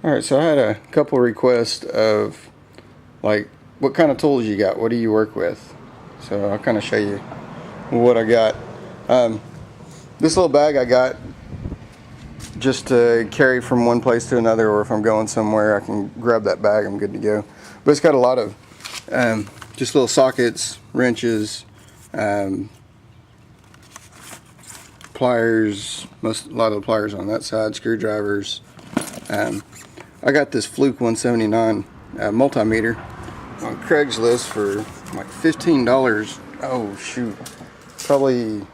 Alright, so I had a couple requests of like what kind of tools you got, what do you work with? So I'll kind of show you what I got. This little bag I got just to carry from one place to another, or if I'm going somewhere I can grab that bag, I'm good to go. But it's got a lot of just little sockets, wrenches, pliers, a lot of the pliers on that side, screwdrivers. I got this Fluke 179 multimeter on Craigslist for like $15. Oh shoot, probably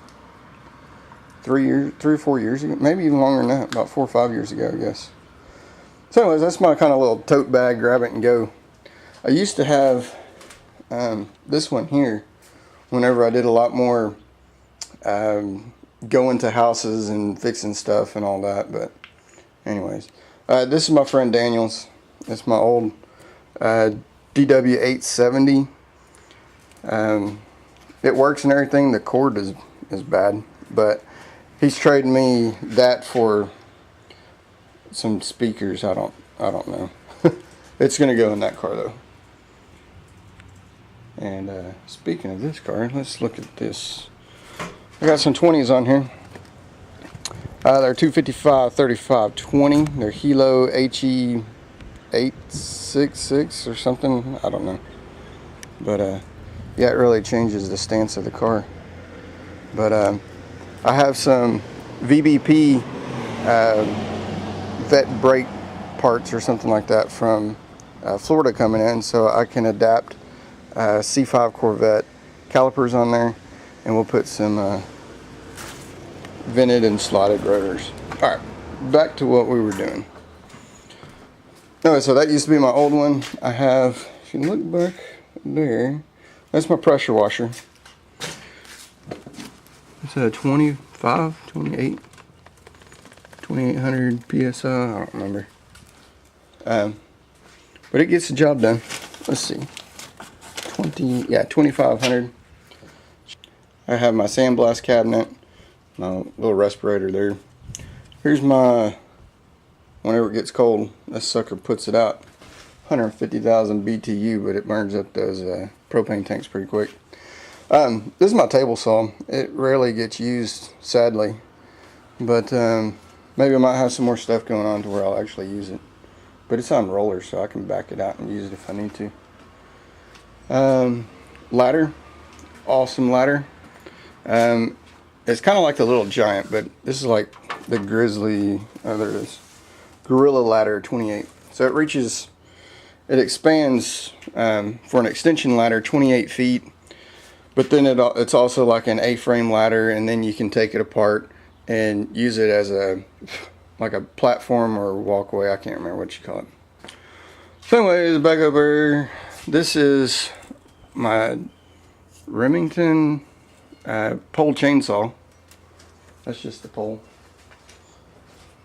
3 or 4 years ago, maybe even longer than that, about 4 or 5 years ago, I guess. So anyways, that's my kind of little tote bag, grab it and go. I used to have this one here whenever I did a lot more going to houses and fixing stuff and all that. But anyways, this is my friend Daniel's. It's my old DW870. It works and everything. The cord is bad, but he's trading me that for some speakers. I don't know. It's gonna go in that car though. And speaking of this car, let's look at this. I got some 20s on here. They're 255 35 20. They're Hilo HE866 or something. I don't know. But yeah, it really changes the stance of the car. But I have some VBP vet brake parts or something like that from Florida coming in, so I can adapt C5 Corvette calipers on there, and we'll put some vented and slotted rotors. Alright, back to what we were doing. Anyway, so that used to be my old one. I have, if you look back there, that's my pressure washer. It's a 25, 28, 2800 PSI, I don't remember. But it gets the job done. Let's see. 2500. I have my sandblast cabinet, my little respirator there. Here's my, whenever it gets cold, this sucker puts it out. 150,000 BTU, but it burns up those propane tanks pretty quick. This is my table saw. It rarely gets used, sadly, but maybe I might have some more stuff going on to where I'll actually use it. But it's on rollers, so I can back it out and use it if I need to. Ladder, awesome ladder. It's kind of like the Little Giant, but this is like the Grizzly, there it is, Gorilla Ladder 28. So it reaches, it expands for an extension ladder 28 feet. But then it's also like an A-frame ladder, and then you can take it apart and use it as like a platform or walkway. I can't remember what you call it. So anyways, back over. This is my Remington pole chainsaw. That's just the pole.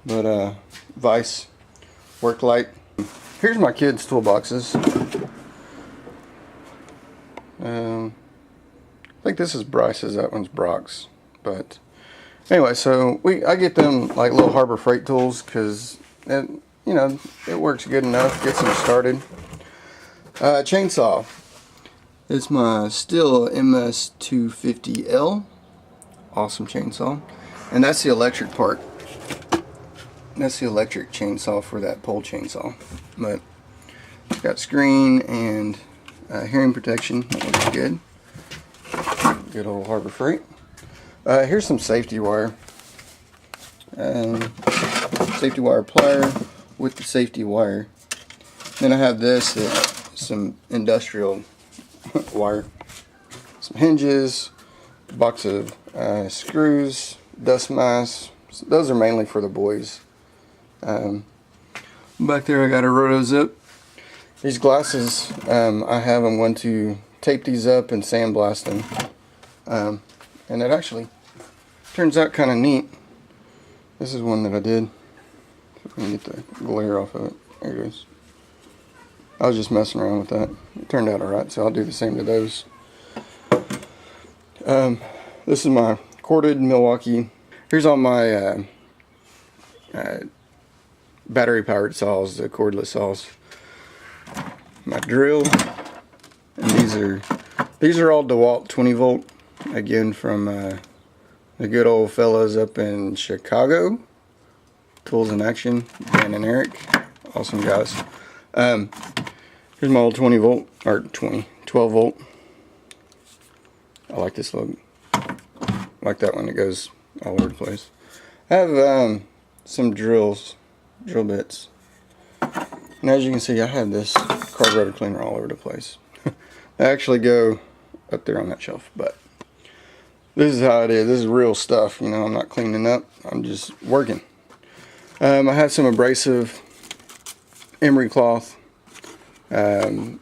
But vise, work light. Here's my kids' toolboxes. I think this is Bryce's, that one's Brock's. But anyway, so I get them like little Harbor Freight tools because it, you know, it works good enough, gets them started. Chainsaw. It's my Stihl MS250L. Awesome chainsaw. And that's the electric part. That's the electric chainsaw for that pole chainsaw. But it's got screen and hearing protection. That looks good. Good old Harbor Freight. Here's some safety wire. Safety wire plier with the safety wire. Then I have this, some industrial wire. Some hinges, box of screws, dust masks. Those are mainly for the boys. Back there I got a roto zip. These glasses, I have them want to tape these up and sandblast them. And it actually turns out kind of neat. This is one that I did. If I can get the glare off of it. There it goes. I was just messing around with that. It turned out alright, so I'll do the same to those. This is my corded Milwaukee. Here's all my battery powered saws, the cordless saws. My drill, and these are all DeWalt 20 volt, again from the good old fellas up in Chicago. Tools in Action, Dan and Eric, awesome guys. Here's my old 20 volt, or 12 volt. I like this look. I like that one, it goes all over the place. I have some drill bits. And as you can see, I have this carburetor cleaner all over the place. They actually go up there on that shelf, but this is how it is. This is real stuff, you know. I'm not cleaning up, I'm just working. I have some abrasive emery cloth. What do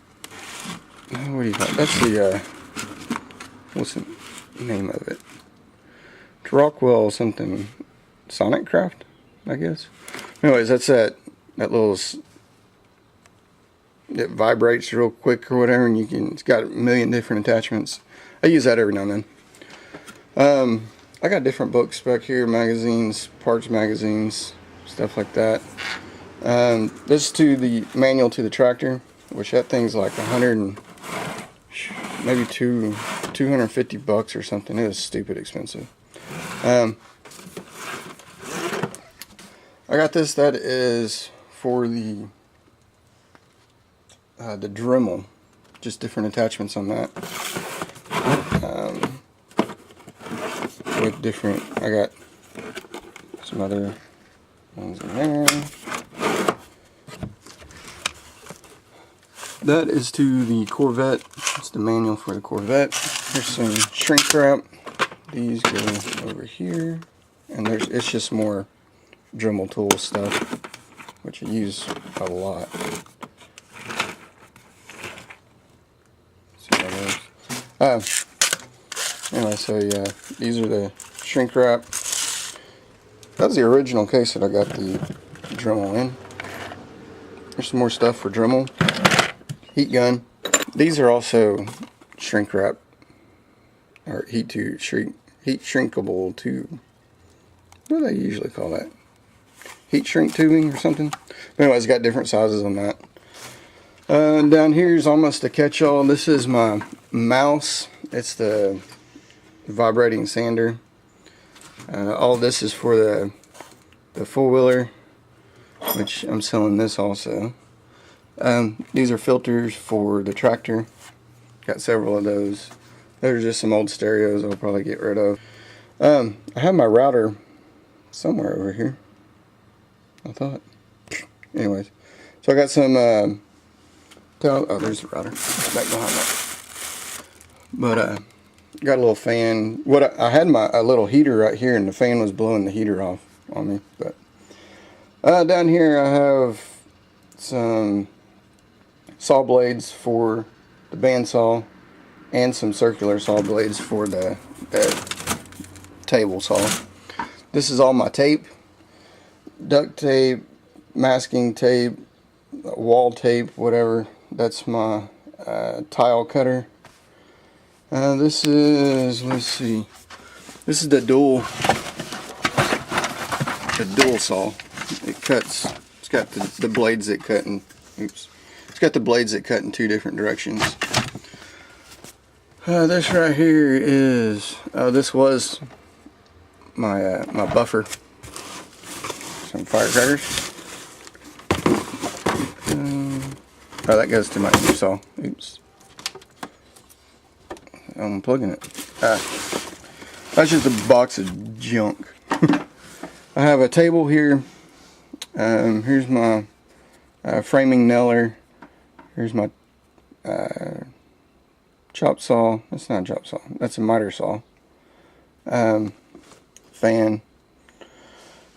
you call it? That's the what's the name of it? It's Rockwell something, Sonic Craft, I guess. Anyways, that's that little, it vibrates real quick or whatever, and it's got a million different attachments. I use that every now and then. I got different books back here, magazines, parts magazines, stuff like that. This is to the manual to the tractor, which that thing's like maybe $250 or something. It was stupid expensive. I got this. That is for the Dremel, just different attachments on that. With different, I got some other ones in there. That is to the Corvette. It's the manual for the Corvette. Here's some shrink wrap. These go over here, and it's just more Dremel tool stuff, which I use a lot. See how it is. Anyway, so yeah, these are the shrink wrap. That was the original case that I got the Dremel in. There's some more stuff for Dremel. Heat gun. These are also shrink wrap, or heat shrinkable tube. What do they usually call that? Heat shrink tubing or something. But anyways, got different sizes on that. Down here is almost a catch-all. This is my mouse. It's the vibrating sander. All this is for the four-wheeler, which I'm selling this also. These are filters for the tractor. Got several of those. Those are just some old stereos I'll probably get rid of. I have my router somewhere over here, I thought. Anyways, so I got some oh, there's the router back behind that. But got a little fan. I had a little heater right here, and the fan was blowing the heater off on me. But down here I have some saw blades for the bandsaw, and some circular saw blades for the table saw. This is all my tape, duct tape, masking tape, wall tape, whatever. That's my tile cutter. This is, let's see, this is the dual saw. It cuts, it's got the blades that cut in, oops, it's got the blades that cut in two different directions. This right here is, this was my my buffer. Some firecrackers. Oh, that goes to my new saw. Oops. I'm unplugging it. That's just a box of junk. I have a table here. Here's my framing nailer. Here's my chop saw. That's not a chop saw. That's a miter saw. Fan.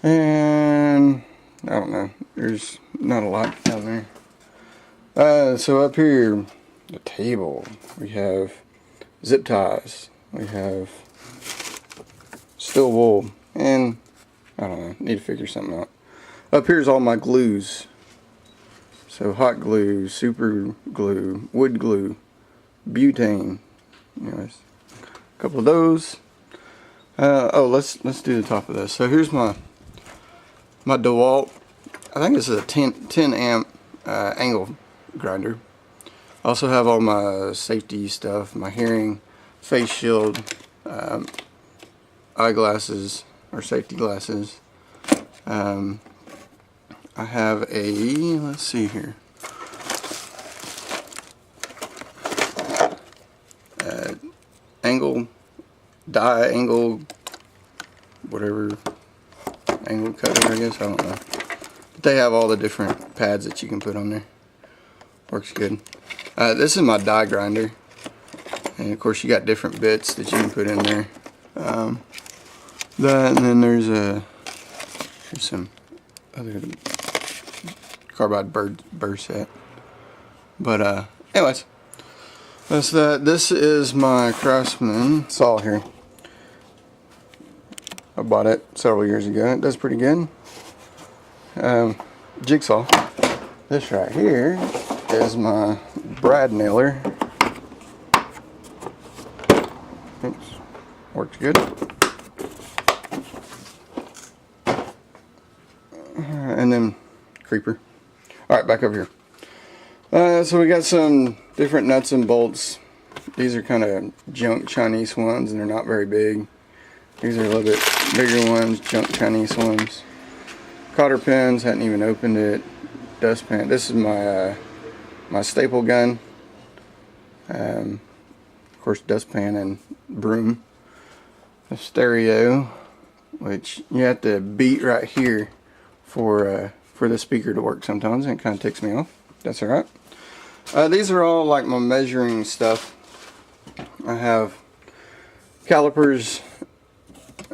And I don't know. There's not a lot down there. So up here, the table, we have zip ties. We have steel wool, and I don't know. Need to figure something out. Up here's all my glues. So hot glue, super glue, wood glue, butane. Anyways, a couple of those. Oh, let's do the top of this. So here's my DeWalt I think this is a 10 amp angle grinder. I also have all my safety stuff, my hearing, face shield, eyeglasses or safety glasses. I have a, let's see here, angle, whatever, angle cutter, I guess, I don't know. But they have all the different pads that you can put on there. Works good. This is my die grinder. And of course you got different bits that you can put in there. That, and then there's some other carbide burr set. But anyways, that's that. This is my Craftsman saw here. I bought it several years ago. It does pretty good. Jigsaw. This right here is my brad nailer. Oops. Works good. And then creeper. Alright, back over here. So we got some different nuts and bolts. These are kind of junk Chinese ones, and they're not very big. These are a little bit bigger ones, junk Chinese ones. Cotter pins, hadn't even opened it. Dustpan. This is my my staple gun. Of course, dustpan and broom. A stereo, which you have to beat right here for the speaker to work sometimes, and it kind of ticks me off. That's alright. These are all like my measuring stuff. I have calipers,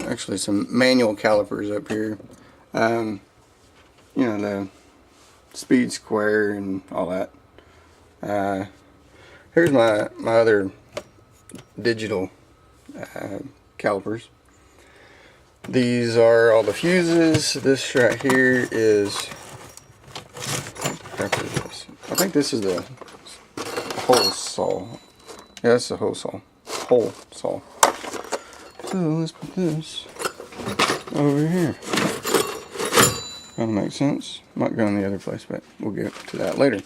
actually some manual calipers up here. You know, the speed square and all that. Here's my other digital calipers. These are all the fuses. This right here is, I think this is the hole saw. Yeah, that's the hole saw. So let's put this over here. Kind of makes sense. Might go in the other place, but we'll get to that later.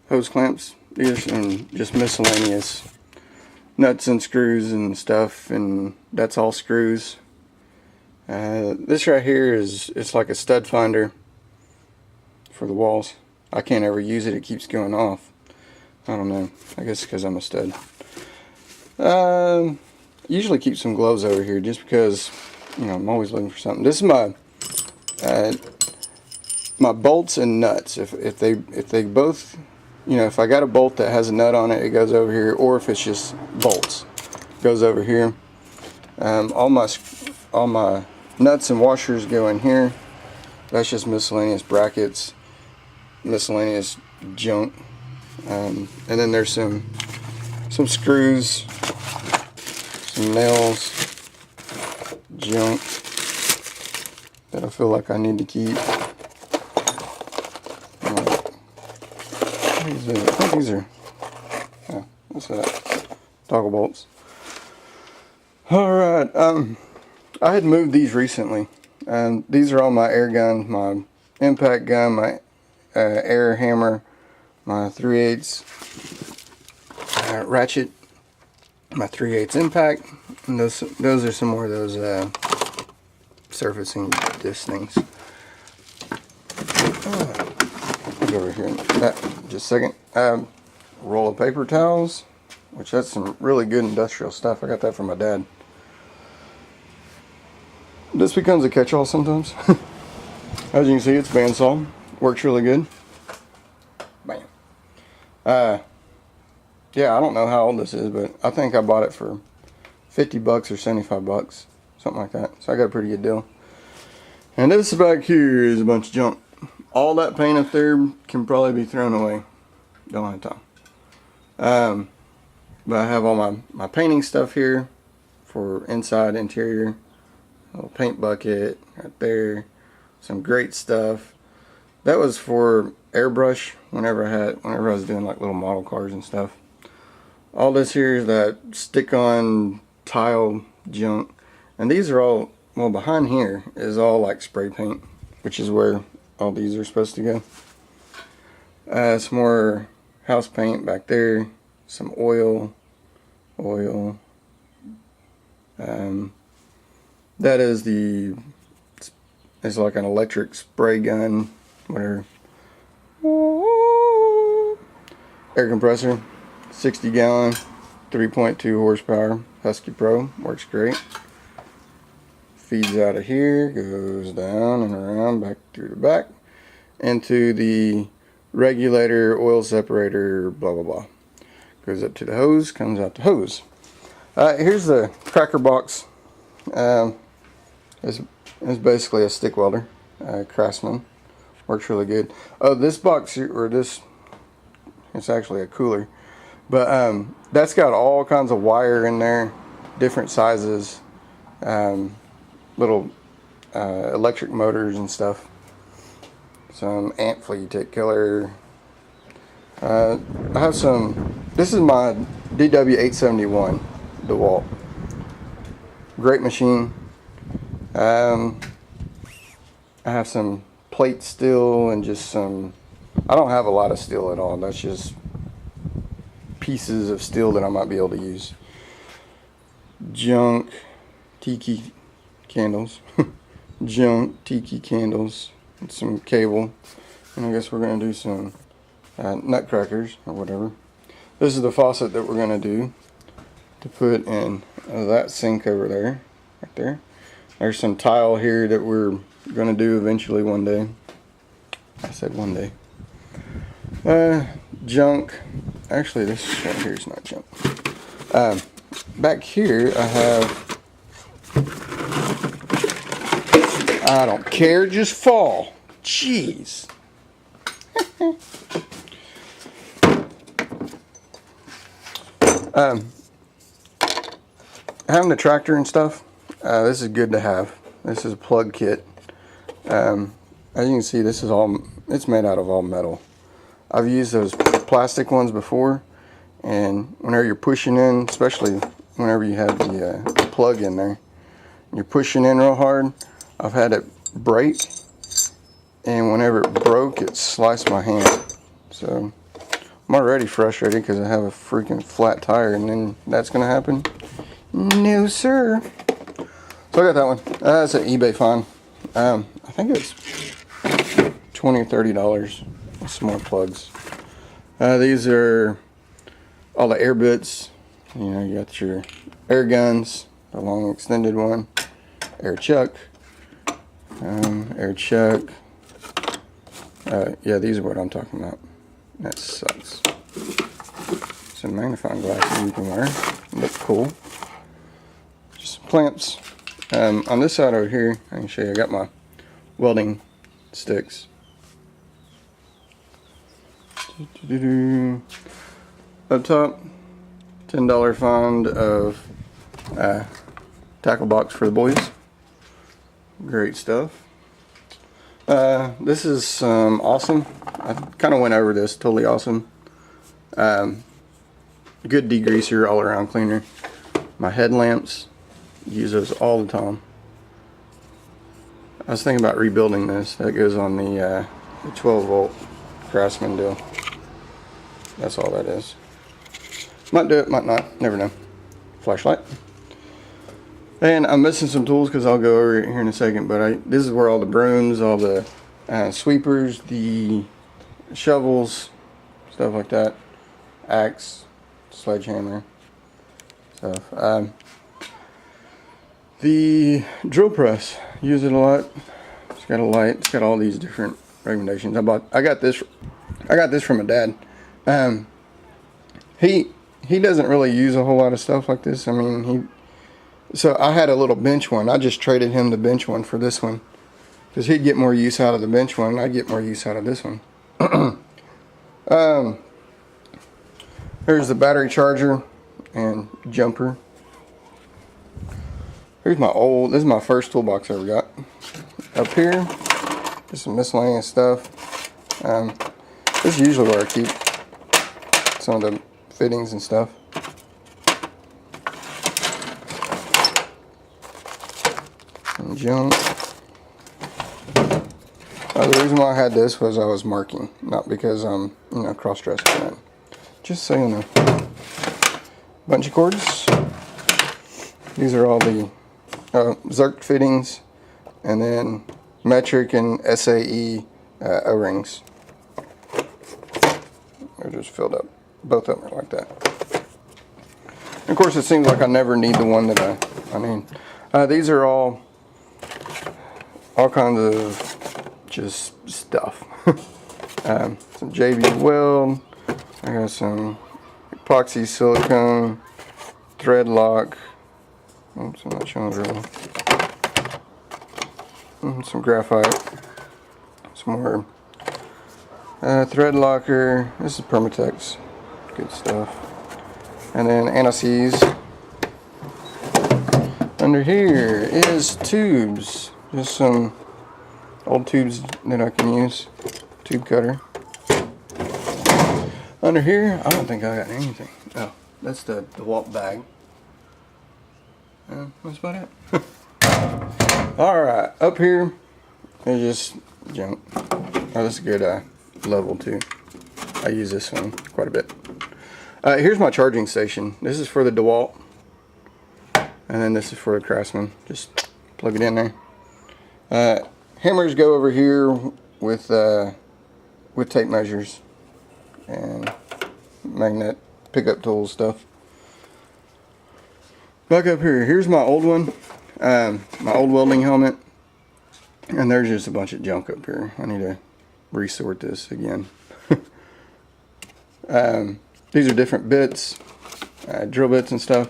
Hose clamps. These are some just miscellaneous nuts and screws and stuff, and that's all screws. This right here is, it's like a stud finder for the walls. I can't ever use it. It keeps going off. I don't know. I guess because I'm a stud. Usually keep some gloves over here just because, you know, I'm always looking for something. This is my my bolts and nuts. If they both, you know, if I got a bolt that has a nut on it, it goes over here, or if it's just bolts, it goes over here. All my nuts and washers go in here. That's just miscellaneous brackets, miscellaneous junk. And then there's some screws, some nails, junk that I feel like I need to keep. I think these are, yeah, what's that? Toggle bolts. Alright, I had moved these recently. These are all my air guns, my impact gun, my air hammer, my 3/8 ratchet, my 3/8 impact, and those are some more of those surfacing disc things. I'll go over here in just a second. Roll of paper towels, which that's some really good industrial stuff. I got that from my dad. This becomes a catch-all sometimes. As you can see, it's bandsaw. Works really good. Bam. Yeah, I don't know how old this is, but I think I bought it for 50 bucks or 75 bucks. Something like that. So I got a pretty good deal. And this back here is a bunch of junk. All that paint up there can probably be thrown away. Don't have time. But I have all my painting stuff here for inside, interior. A little paint bucket right there. Some great stuff. That was for airbrush whenever I was doing like little model cars and stuff. All this here is that stick-on tile junk. And these are all, well, behind here is all like spray paint. which is where all these are supposed to go. Some more house paint back there, some oil. That is it's like an electric spray gun, whatever. Air compressor, 60 gallon, 3.2 horsepower, Husky Pro, works great. Feeds out of here, goes down and around, back through the back, into the regulator, oil separator, blah blah blah. Goes up to the hose, comes out the hose. Here's the cracker box. It's basically a stick welder, Craftsman. Works really good. Oh, this box, or this, it's actually a cooler. But that's got all kinds of wire in there, different sizes, little electric motors and stuff. Some ant flea tick killer. I have some, this is my DW871 DeWalt. Great machine. I have some plate steel and just some, I don't have a lot of steel at all. That's just pieces of steel that I might be able to use. Junk tiki candles. Junk tiki candles. And some cable. And I guess we're going to do some nutcrackers or whatever. This is the faucet that we're going to do to put in that sink over there. Right there. There's some tile here that we're going to do eventually one day. I said one day. Junk. Actually, this right here is not junk. Back here, I have. I don't care, just fall. Jeez. Having the tractor and stuff, this is good to have. This is a plug kit. As you can see, this is all, it's made out of all metal. I've used those plastic ones before, and whenever you're pushing in, especially whenever you have the plug in there, you're pushing in real hard, I've had it break, and whenever it broke, it sliced my hand. So I'm already frustrated because I have a freaking flat tire, and then that's gonna happen. No sir. So I got that one. That's an eBay find. I think it's $20 or $30. Some more plugs. These are all the air bits. You know, you got your air guns, the long extended one, air chuck, yeah, these are what I'm talking about. That sucks. Some magnifying glasses you can wear. Look cool. Just some clamps. On this side over here, I can show you, I got my welding sticks. Up top, $10 find of tackle box for the boys. Great stuff. This is awesome. I kind of went over this. Totally awesome. Good degreaser, all around cleaner. My headlamps, use those all the time. I was thinking about rebuilding this. That goes on the 12 volt Craftsman deal. That's all that is. Might do it, might not. Never know. Flashlight. And I'm missing some tools because I'll go over it here in a second. But this is where all the brooms, all the sweepers, the shovels, stuff like that. Axe, sledgehammer, stuff. The drill press, use it a lot. It's got a light. It's got all these different recommendations. I got this from my dad. He doesn't really use a whole lot of stuff like this. I mean, so I had a little bench one. I just traded him the bench one for this one because he'd get more use out of the bench one. I'd get more use out of this one. Here's the battery charger and jumper. Here's this is my first toolbox I ever got. Up here, just some miscellaneous stuff. This is usually where I keep some of the fittings and stuff. Some junk. The reason why I had this was I was marking, not because I'm, you know, cross-dressing it. Just so you know. Bungee cords. These are all the Zerk fittings, and then metric and SAE O-rings. They're just filled up. Both of them are like that. And of course, it seems like I never need the one that I need. These are all kinds of just stuff. Some JB weld. I got some epoxy silicone, thread lock. Oops, I'm not showing it really. Some graphite. Some more thread locker. This is Permatex. Good stuff. And then anti-seize. Under here is tubes. Just some old tubes that I can use. Tube cutter. Under here, I don't think I got anything. Oh, that's the DeWalt bag. That's about it. Alright, up here is just junk. Oh, this is a good level too. I use this one quite a bit. Here's my charging station. This is for the DeWalt. And then this is for the Craftsman. Just plug it in there. Hammers go over here with tape measures and magnet pickup tools stuff. Back up here, here's my old one, my old welding helmet, and there's just a bunch of junk up here. I need to resort this again. These are different bits, drill bits and stuff.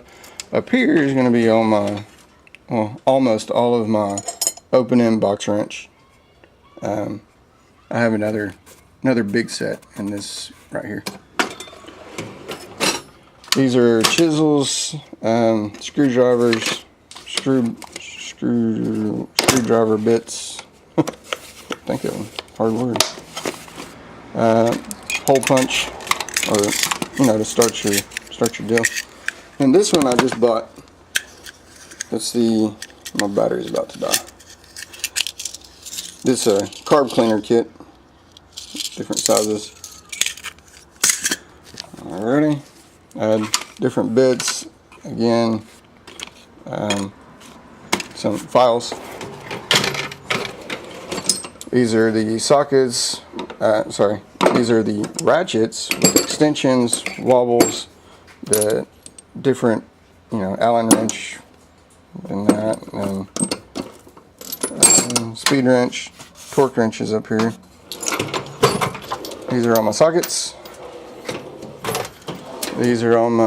Up here is going to be all my, well, almost all of my open end box wrench. I have another big set in this right here. These are chisels, screwdrivers, screwdriver bits. Think of them, hard word. Hole punch, or you know, to start your deal. And this one I just bought. Let's see, my battery's about to die. This carb cleaner kit, different sizes. Alrighty. Different bits, again, some files. These are the sockets, these are the ratchets with extensions, wobbles, the different, you know, Allen wrench, and that, and speed wrench, torque wrenches up here. These are all my sockets. These are all my